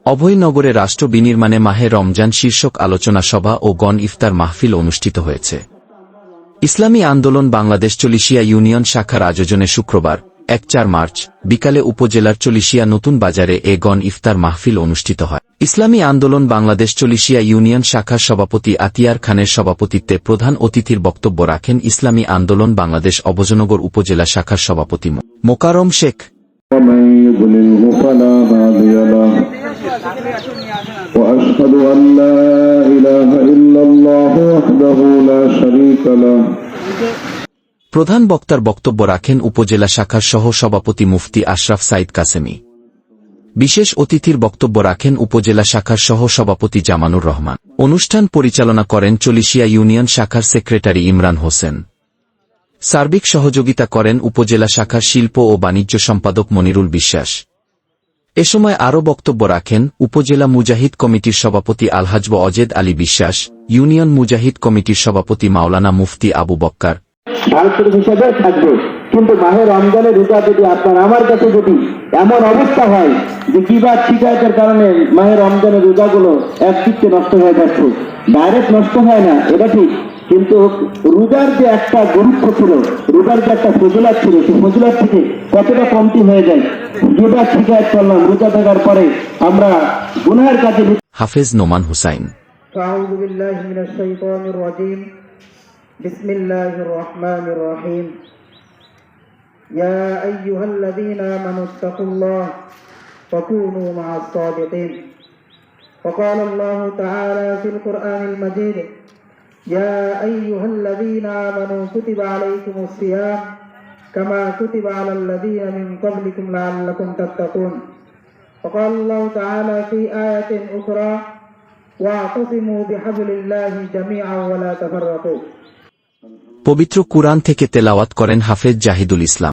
অভয়নগরে রাষ্ট্র বিনির্মাণে মাহে রমজান শীর্ষক আলোচনা সভা ও গণ ইফতার মাহফিল অনুষ্ঠিত হয়েছে। ইসলামী আন্দোলন বাংলাদেশ চলিশিয়া ইউনিয়ন শাখার আয়োজনে শুক্রবার ১-৪ মার্চ বিকালে উপজেলার চলিশিয়া নতুন বাজারে এ গণ ইফতার মাহফিল অনুষ্ঠিত হয়। ইসলামী আন্দোলন বাংলাদেশ চলিশিয়া ইউনিয়ন শাখার সভাপতি আতিয়ার খানের সভাপতিত্বে প্রধান অতিথির বক্তব্য রাখেন ইসলামী আন্দোলন বাংলাদেশ অভয়নগর উপজেলা শাখার সভাপতি মোকাররম শেখ। وأشهد أن لا إله إلا الله وحده لا شريك له। প্রধান বক্তার বক্তব্য রাখেন উপজেলা শাখার সহ সভাপতি মুফতি আশরাফ সাইদ কাসেমি। বিশেষ অতিথির বক্তব্য রাখেন উপজেলা শাখার সহ সভাপতি জামানুর রহমান। অনুষ্ঠান পরিচালনা করেন চলিশিয়া ইউনিয়ন শাখার সেক্রেটারি ইমরান হোসেন। সার্বিক সহযোগিতা করেন উপজেলা শাখার শিল্প ও বাণিজ্য সম্পাদক মনিরুল বিশ্বাস। এ সময় আরও বক্তব্য রাখেন উপজেলা মুজাহিদ কমিটির সভাপতি আলহাজ্ব অজেদ আলী বিশ্বাস, ইউনিয়ন মুজাহিদ কমিটির সভাপতি মাওলানা মুফতি আবু বক্কার। ভারতের হিসাবে থাকবে, কিন্তু মাহে রমজানের রোজা যদি আপনার আমার কাছে যদি এমন অবস্থা হয় যে কিংবা শিকায়তের কারণে মাহে রমজানের রোজাগুলো একদিকে নষ্ট হয়ে যাচ্ছে, ডাইরেক্ট নষ্ট হয় না এটা ঠিক, কিন্তু রোজার যে একটা গুরুত্ব ছিল, রোজার যে একটা ফজিলত ছিল, সেই ফজিলত থেকে কতটা কমতি হয়ে যায়। রোজা শিকায়ত করলাম, রোজা থাকার পরে আমরা গুনাহের কাজে। হাফেজ নোমান হুসাইন। আউযু বিল্লাহি মিনাশ শাইতানির রাজীম। বিসমিল্লাহির রহমানির রহিম। ইয়া আইয়ুহাল্লাযীনা আমানুত্তাকুল্লাহ ওয়া কুনু মা'আস সাদিকিন। وقال الله تعالى في القرآن المجيد: يا أيها الذين آمنوا كتب عليكم الصيام كما كتب على الذين من قبلكم لعلكم تتقون. وقال الله تعالى في آية أخرى: واعتصموا بحبل الله جميعا ولا تفرقوا. পবিত্র কুরআন থেকে তেলাওয়াত করেন হাফেজ জাহিদুল ইসলাম।